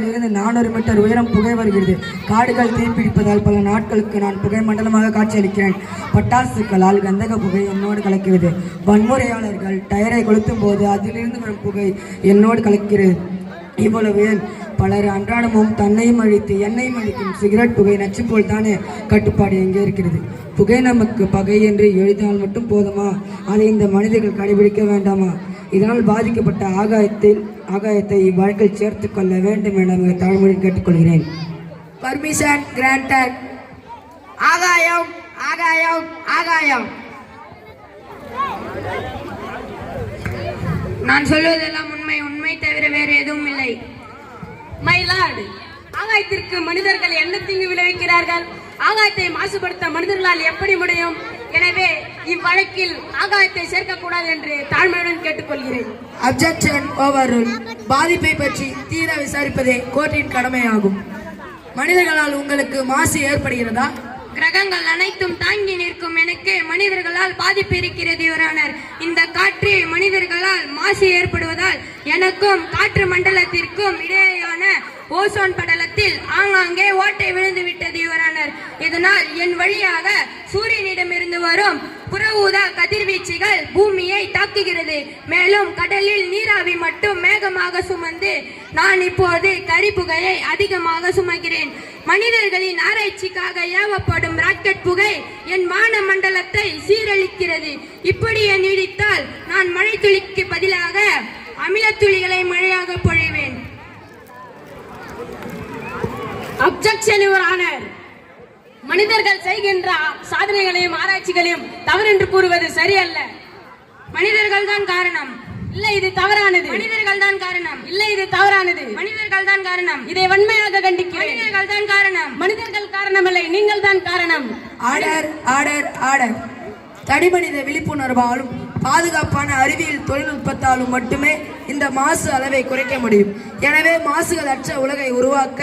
இருந்து 400 மீட்டர் உயரம் புகை வருகிறது. காடுகள் தீப்பிடிப்பதால் பல நாட்களுக்கு நான் புகை மண்டலமாக காட்சியளிக்கிறேன். பட்டாசுகளால் கந்தக புகை என்னோடு கலக்கிறது. வன்முறையாளர்கள் டயரை கொளுத்தும் போது அதிலிருந்து வரும் புகை என்னோடு கலக்கிறது. இவ்வளவு பலர் அன்றாடமும் தன்னையும் அழித்து எண்ணெயும் அழிக்கும் சிகரெட் புகை நச்சு போல் தானே கட்டுப்பாடு எங்கே இருக்கிறது? புகை நமக்கு பகை என்று எழுதினால் மட்டும் போதுமா? அதை இந்த மனிதர்கள் கடைபிடிக்க வேண்டாமா? இதனால் பாதிக்கப்பட்ட ஆகாயத்தை இவ்வாழ்க்கையில் சேர்த்து கொள்ள வேண்டும் என தாழ்மொழியில் கேட்டுக்கொள்கிறேன். Permission granted. ஆகாயம் ஆகாயம் ஆகாயம். நான் சொல்வதெல்லாம் உண்மை, உண்மை தவிர வேறு எதுவும் இல்லை. மயிலாடு, ஆகாயத்திற்கு மனிதர்கள் என்ன தீங்கு விளைவிக்கிறார்கள்? ஆகாயத்தை மாசுபடுத்த மனிதர்களால் எப்படி முடியும்? எனவே இவ்வழக்கில் ஆகாயத்தை சேர்க்கக்கூடாது என்று தாழ்மையுடன் கேட்டுக்கொள்கிறேன். Objection over. பாதிப்பை பற்றி தீர விசாரிப்பதே கோர்ட்டின் கடமையாகும். மனிதர்களால் உங்களுக்கு மாசு ஏற்படுகிறதா? கிரகங்கள் அனைத்தும் தாங்கி நிற்கும் எனக்கு மனிதர்களால் பாதிப்பு இருக்கிறது யுவரானர். இந்த காற்று மனிதர்களால் மாசு ஏற்படுவதால் எனக்கும் காற்று மண்டலத்திற்கும் இடையேயான ஓசோன் படலத்தில் ஆங்காங்கே ஓட்டை விழுந்து விட்டது யுவரானர். இதனால் என் வழியாக சூரியனிடமிருந்து வரும் புற ஊதா கதிர்வீச்சுகள் பூமியை தாக்குகிறது. மேலும் கடலில் நீராவி மட்டும் மேகமாக சுமந்து நான் இப்போது கரிப்புகையை அதிகமாக சுமக்கிறேன். மனிதர்களின் ஆராய்ச்சிக்காக ஏவப்படும் ராக்கெட் புகை என் வான மண்டலத்தை சீரழிக்கிறது. இப்படியே நீடித்தால் நான் மழை துளிக்கு பதிலாக அமிலத்துளிகளை மழையாக பொழிவேன். Objection your honour. மனிதர்கள் செய்கின்ற சாதனைகளையும் ஆராய்ச்சிகளையும் தவறென்று கூறுவது சரியல்ல. மனிதர்கள் தான் காரணம். இல்லை, இது தவறானது. மனிதர்கள் தான் காரணம். இல்லை, இது தவறானது. மனிதர்கள் தான் காரணம். இதை வன்மையாக கண்டிக்கிறேன். மனிதர்கள் தான் காரணம். மனிதர்கள் காரணமில்லை, நீங்கள் தான் காரணம். Order order order. தனிமனித விழிப்புணர்வாலும் பாதுகாப்பான அறிவியல் தொழில்நுட்பத்தாலும் மட்டுமே இந்த மாசு அளவை குறைக்க முடியும். எனவே மாசுகள் அற்ற உலகை உருவாக்க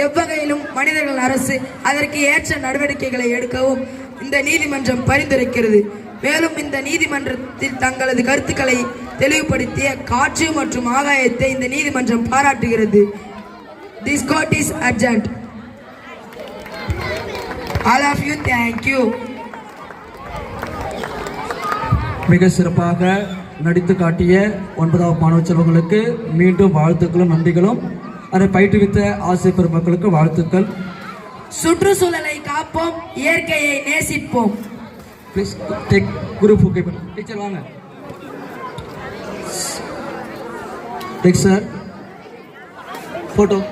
எவ்வகையிலும் மனிதர்கள் அரசு அதற்கு ஏற்ற நடவடிக்கைகளை எடுக்கவும் இந்த நீதிமன்றம் பரிந்துரைக்கிறது. மேலும் இந்த நீதிமன்றத்தில் தங்களது கருத்துக்களை தெளிவுபடுத்திய காற்று மற்றும் ஆகாயத்தை இந்த நீதிமன்றம் பாராட்டுகிறது. This court is adjourned. All of you, thank you. மிக சிறப்பாக நடித்து காட்டிய 9ஆம் மாணவ செல்வங்களுக்கு மீண்டும் வாழ்த்துக்களும் நன்றிகளும். அதை பயிற்றுவித்த ஆசிரியர் பெருமக்களுக்கு வாழ்த்துக்கள். சுற்றுச்சூழலை காப்போம், இயற்கையை நேசிப்போம். Please take group okay teacher வாங்க. Take sir photo.